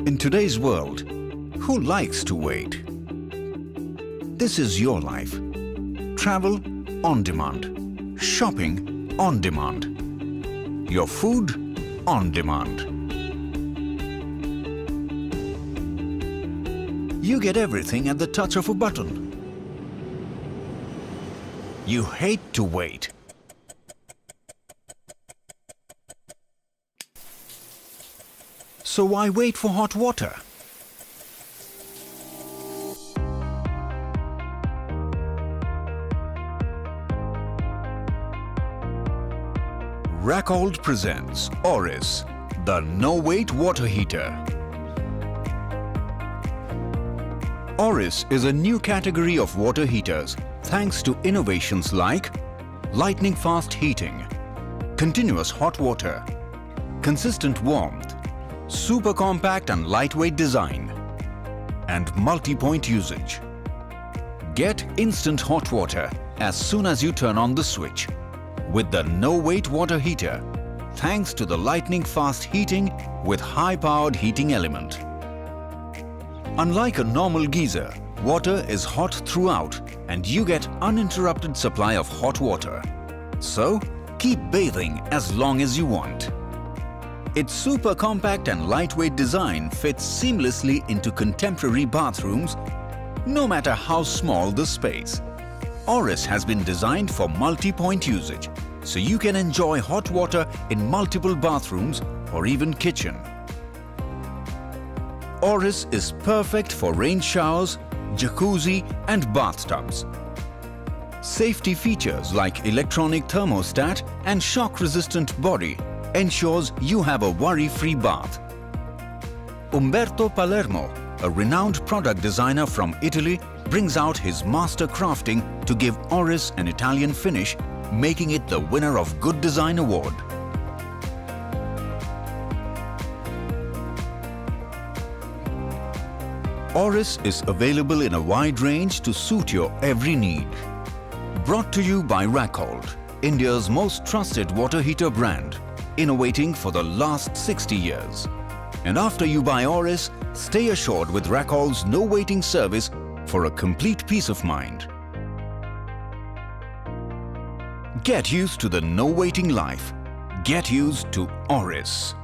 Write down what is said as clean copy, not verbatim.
In today's world, who likes to wait? This is your life. Travel on demand. Shopping on demand. Your food on demand. You get everything at the touch of a button. You hate to wait. So why wait for hot water? Racold presents Oris, the no-wait water heater. Oris is a new category of water heaters thanks to innovations like lightning-fast heating, continuous hot water, consistent warmth, super compact and lightweight design, and multi-point usage. Get instant hot water as soon as you turn on the switch with the no-wait water heater thanks to the lightning-fast heating with high-powered heating element. Unlike a normal geyser, water is hot throughout and you get uninterrupted supply of hot water. So, keep bathing as long as you want. Its super compact and lightweight design fits seamlessly into contemporary bathrooms, no matter how small the space. Oris has been designed for multi-point usage, so you can enjoy hot water in multiple bathrooms or even kitchen. Oris is perfect for rain showers, jacuzzi and bathtubs. Safety features like electronic thermostat and shock-resistant body ensures you have a worry-free bath. Umberto Palermo, a renowned product designer from Italy, brings out his master crafting to give Oris an Italian finish, making it the winner of Good Design Award. Oris is available in a wide range to suit your every need. Brought to you by Racold, India's most trusted water heater brand, innovating for the last 60 years. And after you buy Oris, stay assured with Racold's no-waiting service for a complete peace of mind. Get used to the no-waiting life. Get used to Oris.